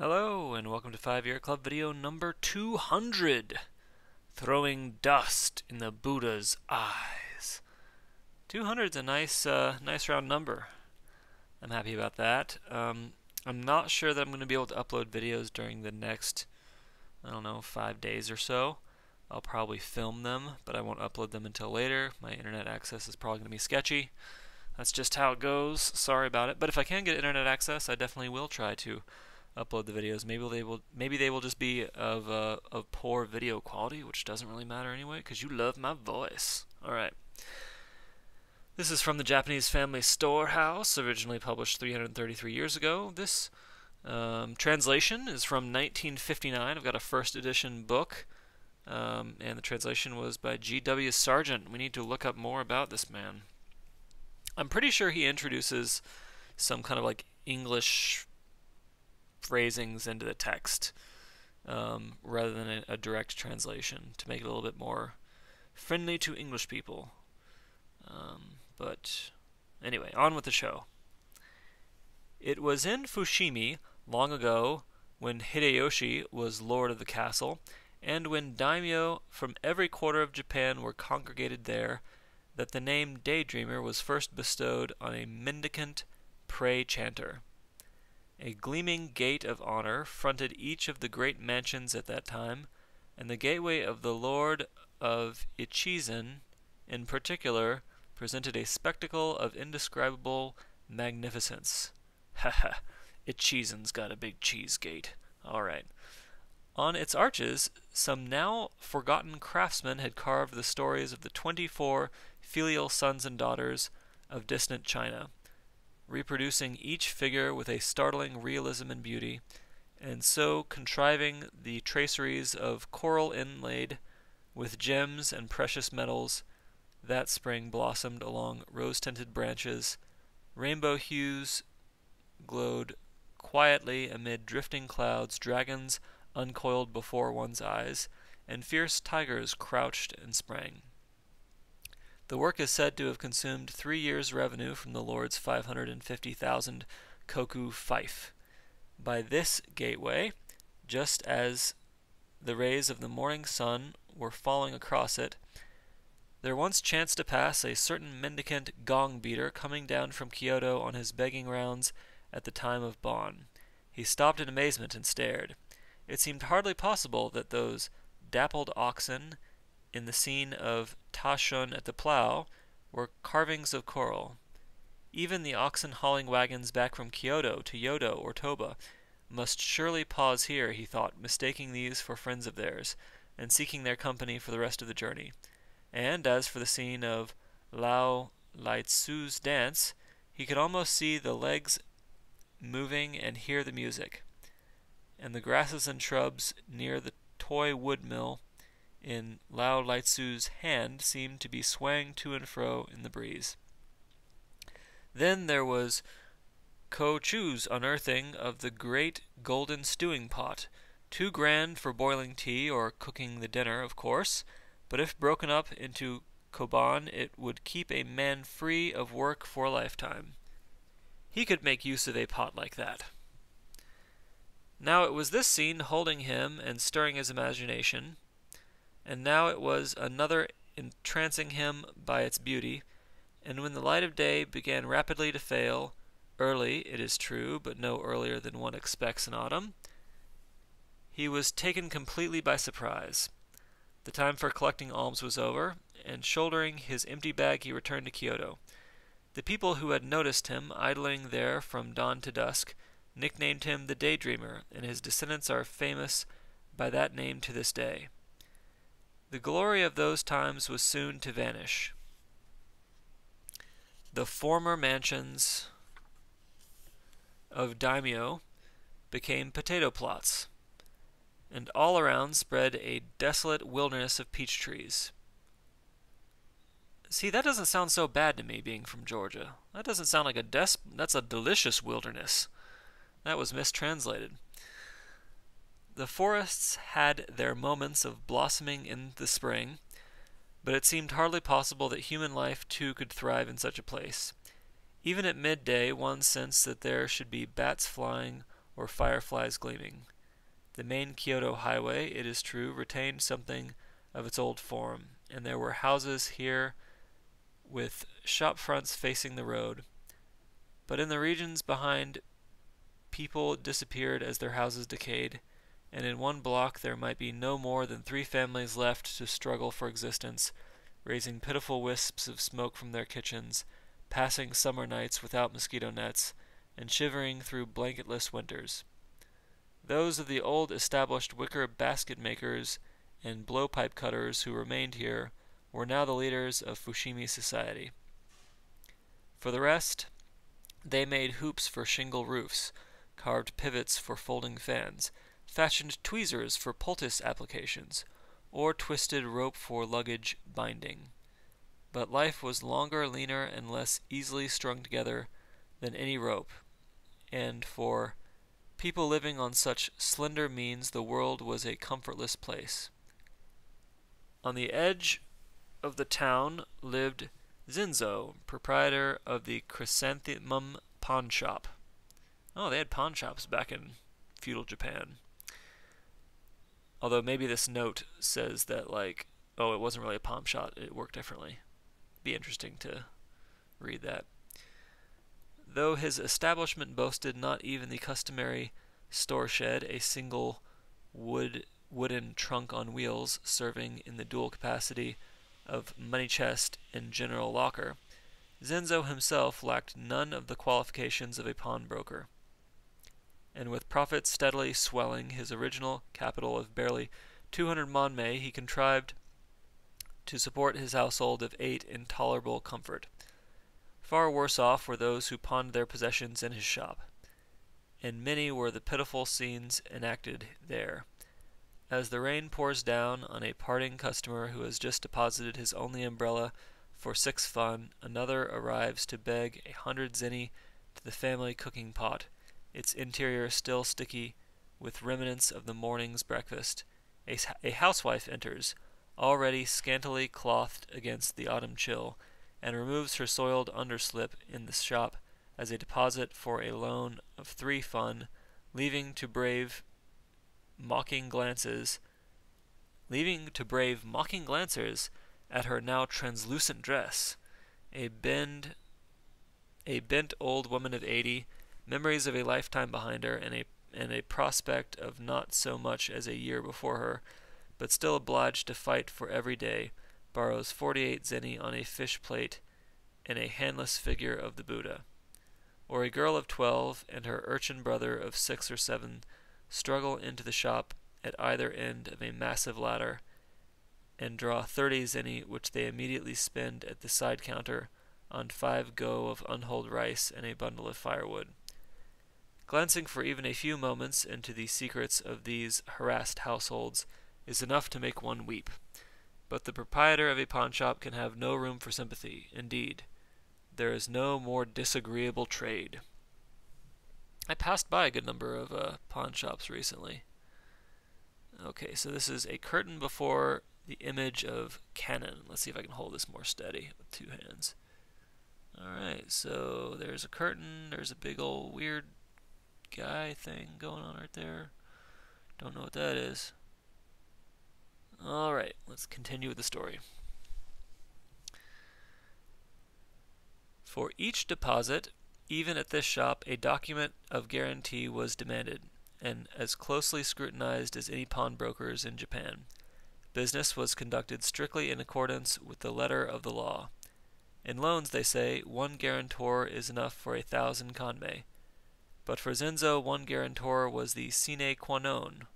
Hello, and welcome to 5-Year Club video number 200. Throwing dust in the Buddha's eyes. 200 is a nice round number. I'm happy about that. I'm not sure that I'm going to be able to upload videos during the next, 5 days or so. I'll probably film them, but I won't upload them until later. My internet access is probably going to be sketchy. That's just how it goes. Sorry about it. But if I can get internet access, I definitely will try to upload the videos. Maybe they will just be of poor video quality, which doesn't really matter anyway, because you love my voice. All right. This is from the Japanese Family Storehouse, originally published 333 years ago. This translation is from 1959. I've got a first edition book, and the translation was by G.W. Sargent. We need to look up more about this man. I'm pretty sure he introduces some kind of like English phrasings into the text rather than a direct translation to make it a little bit more friendly to English people. But anyway, on with the show. It was in Fushimi long ago when Hideyoshi was lord of the castle, and when daimyo from every quarter of Japan were congregated there, that the name Daydreamer was first bestowed on a mendicant pray chanter. A gleaming gate of honor fronted each of the great mansions at that time, and the gateway of the Lord of Ichizen, in particular, presented a spectacle of indescribable magnificence. Haha, Ichizen's got a big cheese gate. Alright. On its arches, some now forgotten craftsmen had carved the stories of the 24 filial sons and daughters of distant China, reproducing each figure with a startling realism and beauty, and so contriving the traceries of coral inlaid with gems and precious metals that spring blossomed along rose-tinted branches. Rainbow hues glowed quietly amid drifting clouds, dragons uncoiled before one's eyes, and fierce tigers crouched and sprang. The work is said to have consumed 3 years' revenue from the Lord's 550,000 koku fief. By this gateway, just as the rays of the morning sun were falling across it, there once chanced to pass a certain mendicant gong-beater coming down from Kyoto on his begging rounds at the time of Bon. He stopped in amazement and stared. It seemed hardly possible that those dappled oxen in the scene of Tashun at the plow were carvings of coral. Even the oxen hauling wagons back from Kyoto to Yodo or Toba must surely pause here, he thought, mistaking these for friends of theirs, and seeking their company for the rest of the journey. And as for the scene of Lao Laitsu's dance, he could almost see the legs moving and hear the music, and the grasses and shrubs near the toy wood mill in Lao Laitsu's hand seemed to be swaying to and fro in the breeze. Then there was Ko Chu's unearthing of the great golden stewing pot, too grand for boiling tea or cooking the dinner, of course, but if broken up into koban, it would keep a man free of work for a lifetime. He could make use of a pot like that. Now it was this scene holding him and stirring his imagination, and now it was another entrancing him by its beauty, and when the light of day began rapidly to fail, early, it is true, but no earlier than one expects in autumn, he was taken completely by surprise. The time for collecting alms was over, and shouldering his empty bag he returned to Kyoto. The people who had noticed him idling there from dawn to dusk nicknamed him the Daydreamer, and his descendants are famous by that name to this day. The glory of those times was soon to vanish. The former mansions of daimyo became potato plots, and all around spread a desolate wilderness of peach trees. See, that doesn't sound so bad to me, being from Georgia. That doesn't sound like that's a delicious wilderness. That was mistranslated. The forests had their moments of blossoming in the spring, but it seemed hardly possible that human life too could thrive in such a place. Even at midday one sensed that there should be bats flying or fireflies gleaming. The main Kyoto highway, it is true, retained something of its old form, and there were houses here with shop fronts facing the road. But in the regions behind, people disappeared as their houses decayed, and in one block there might be no more than 3 families left to struggle for existence, raising pitiful wisps of smoke from their kitchens, passing summer nights without mosquito nets, and shivering through blanketless winters. Those of the old established wicker basket makers and blowpipe cutters who remained here were now the leaders of Fushimi society. For the rest, they made hoops for shingle roofs, carved pivots for folding fans, fashioned tweezers for poultice applications, or twisted rope for luggage binding. But life was longer, leaner, and less easily strung together than any rope, and for people living on such slender means the world was a comfortless place. On the edge of the town lived Zinzo, proprietor of the Chrysanthemum Pawn Shop. Oh, they had pawn shops back in feudal Japan. Although maybe this note says that, like, oh, it wasn't really a pawn shop, it worked differently. Be interesting to read that. Though his establishment boasted not even the customary store shed, a single wooden trunk on wheels serving in the dual capacity of money chest and general locker, Zenzo himself lacked none of the qualifications of a pawnbroker. And with profits steadily swelling his original capital of barely 200 manmei, he contrived to support his household of 8 in tolerable comfort. Far worse off were those who pawned their possessions in his shop, and many were the pitiful scenes enacted there. As the rain pours down on a parting customer who has just deposited his only umbrella for 6 fun, another arrives to beg 100 zenny to the family cooking pot, its interior still sticky with remnants of the morning's breakfast. A housewife enters, already scantily clothed against the autumn chill, and removes her soiled underslip in the shop as a deposit for a loan of 3 fun, leaving to brave mocking glances at her now translucent dress. A bent old woman of 80, memories of a lifetime behind her, and a prospect of not so much as a year before her, but still obliged to fight for every day, borrows 48 zenny on a fish plate and a handless figure of the Buddha. Or a girl of 12 and her urchin brother of 6 or 7 struggle into the shop at either end of a massive ladder and draw 30 zenny, which they immediately spend at the side counter on 5 go of unhulled rice and a bundle of firewood. Glancing for even a few moments into the secrets of these harassed households is enough to make one weep. But the proprietor of a pawnshop can have no room for sympathy. Indeed, there is no more disagreeable trade. I passed by a good number of pawn shops recently. Okay, so this is a curtain before the image of cannon. Let's see if I can hold this more steady with 2 hands. Alright, so there's a curtain. There's a big old weird guy thing going on right there. Don't know what that is. Alright, let's continue with the story. For each deposit, even at this shop, a document of guarantee was demanded, and as closely scrutinized as any pawnbrokers in Japan. Business was conducted strictly in accordance with the letter of the law. In loans, they say, 1 guarantor is enough for 1,000 kanmei. But for Zenzo, 1 guarantor was the sine qua non.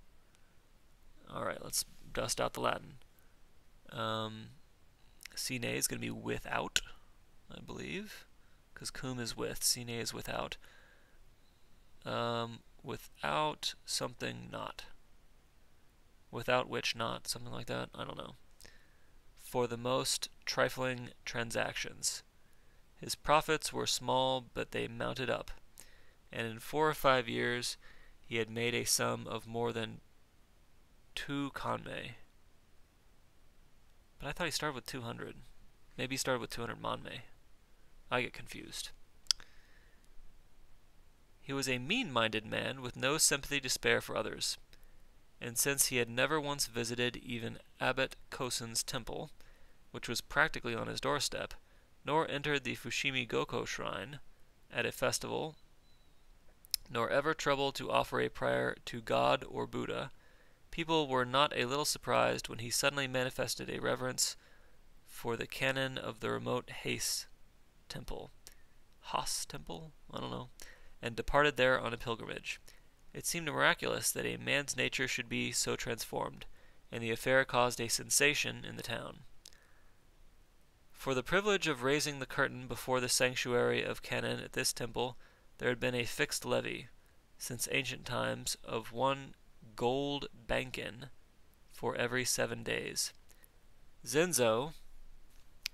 Alright, let's dust out the Latin. Sine is going to be without, I believe, because cum is with, sine is without. Without something not. Without which not, something like that, I don't know. For the most trifling transactions. His profits were small, but they mounted up, and in 4 or 5 years he had made a sum of more than 2 kanmei. But I thought he started with 200. Maybe he started with 200 manmei. I get confused. He was a mean-minded man with no sympathy to spare for others, and since he had never once visited even Abbot Kosen's temple, which was practically on his doorstep, nor entered the Fushimi Goko shrine at a festival, nor ever troubled to offer a prayer to God or Buddha, people were not a little surprised when he suddenly manifested a reverence for the canon of the remote Hase temple. Has temple? I don't know. And departed there on a pilgrimage. It seemed miraculous that a man's nature should be so transformed, and the affair caused a sensation in the town. For the privilege of raising the curtain before the sanctuary of Kannon at this temple, there had been a fixed levy, since ancient times, of 1 gold bankin for every 7 days. Zenzo,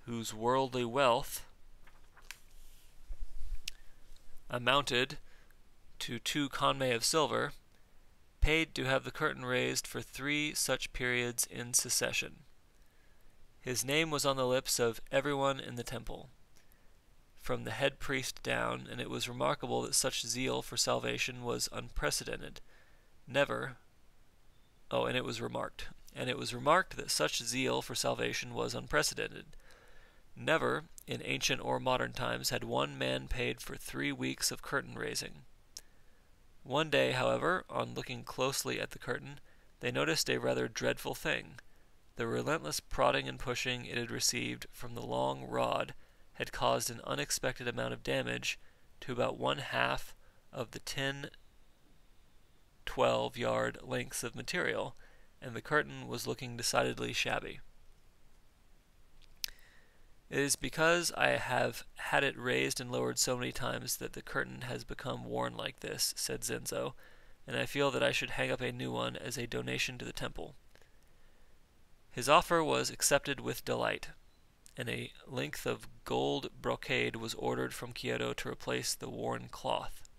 whose worldly wealth amounted to 2 kanmei of silver, paid to have the curtain raised for 3 such periods in succession. His name was on the lips of everyone in the temple, from the head priest down, and it was remarkable that such zeal for salvation was unprecedented. It was remarked that such zeal for salvation was unprecedented. Never, in ancient or modern times, had one man paid for 3 weeks of curtain raising. One day, however, on looking closely at the curtain, they noticed a rather dreadful thing. The relentless prodding and pushing it had received from the long rod had caused an unexpected amount of damage to about 1/2 of the 10-12-yard lengths of material, and the curtain was looking decidedly shabby. It is because I have had it raised and lowered so many times that the curtain has become worn like this, said Zenzo, and I feel that I should hang up a new one as a donation to the temple. His offer was accepted with delight, and a length of gold brocade was ordered from Kyoto to replace the worn cloth.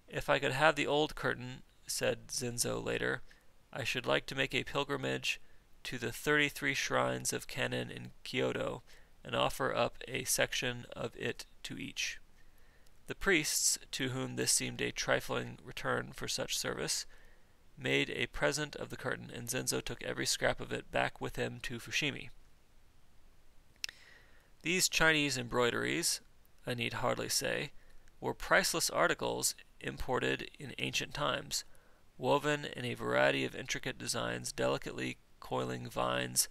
If I could have the old curtain, said Zenzo later, I should like to make a pilgrimage to the 33 shrines of Kannon in Kyoto and offer up a section of it to each. The priests, to whom this seemed a trifling return for such service, made a present of the curtain, and Zenzo took every scrap of it back with him to Fushimi. These Chinese embroideries, I need hardly say, were priceless articles imported in ancient times, woven in a variety of intricate designs, delicately coiling vines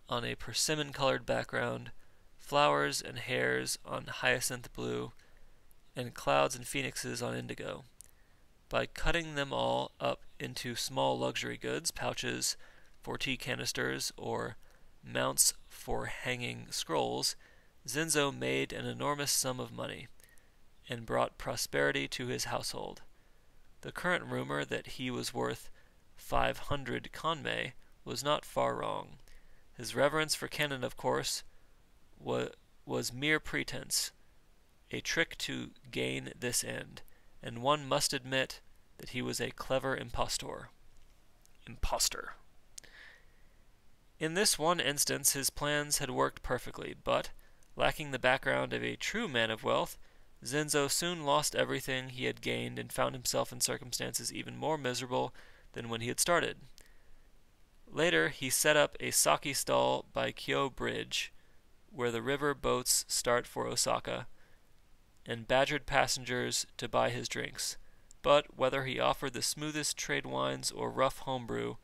on a persimmon-colored background, flowers and hares on hyacinth blue, and clouds and phoenixes on indigo. By cutting them all up into small luxury goods, pouches for tea canisters, or mounts for hanging scrolls, Zenzo made an enormous sum of money, and brought prosperity to his household. The current rumor that he was worth 500 kanmei was not far wrong. His reverence for Kannon, of course, was mere pretense, a trick to gain this end, and one must admit that he was a clever impostor. In this one instance his plans had worked perfectly, but, lacking the background of a true man of wealth, Zenzo soon lost everything he had gained and found himself in circumstances even more miserable than when he had started. Later he set up a sake stall by Kyo Bridge, where the river boats start for Osaka, and badgered passengers to buy his drinks. But whether he offered the smoothest trade wines or rough homebrew,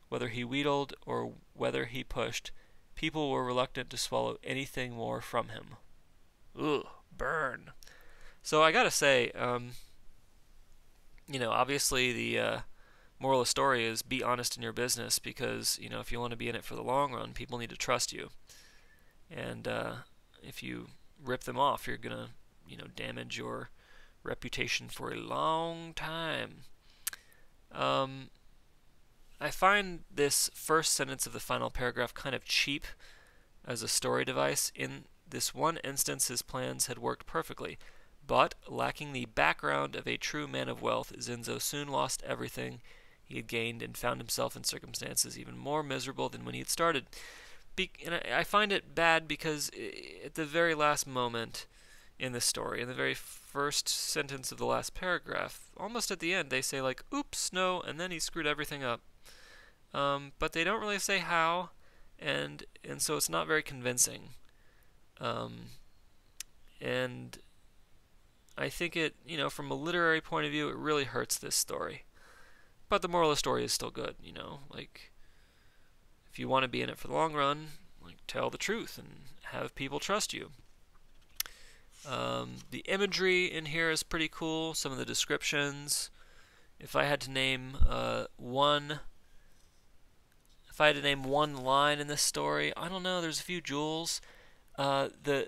whether he wheedled or whether he pushed, people were reluctant to swallow anything more from him. Ugh, burn. So I gotta say, obviously the moral of the story is be honest in your business, because, if you want to be in it for the long run, people need to trust you. And if you rip them off, you're gonna, damage your reputation for a long time. I find this first sentence of the final paragraph kind of cheap as a story device. In this one instance, his plans had worked perfectly, but lacking the background of a true man of wealth, Zenzo soon lost everything he had gained and found himself in circumstances even more miserable than when he had started. And I find it bad because at the very last moment, in this story. In the very first sentence of the last paragraph, almost at the end, they say like, "Oops, no," and then he screwed everything up. But they don't really say how, and so it's not very convincing. And I think it, from a literary point of view, it really hurts this story. But the moral of the story is still good, like if you want to be in it for the long run, like tell the truth and have people trust you. The imagery in here is pretty cool. Some of the descriptions. If I had to name one line in this story, I don't know. There's a few jewels. The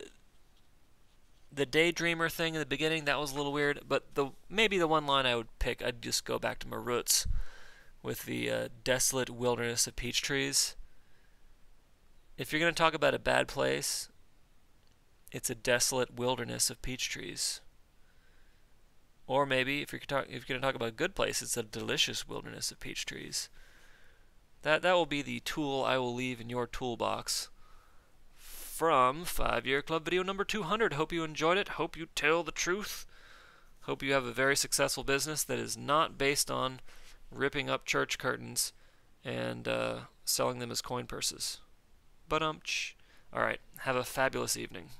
daydreamer thing in the beginning, that was a little weird. But maybe the one line I would pick, I'd just go back to my roots with the desolate wilderness of peach trees. If you're going to talk about a bad place, it's a desolate wilderness of peach trees. Or maybe if you're going to talk about a good place, it's a delicious wilderness of peach trees. That will be the tool I will leave in your toolbox from 5-Year Club video number 200. Hope you enjoyed it. Hope you tell the truth. Hope you have a very successful business that is not based on ripping up church curtains and selling them as coin purses. But Alright, have a fabulous evening.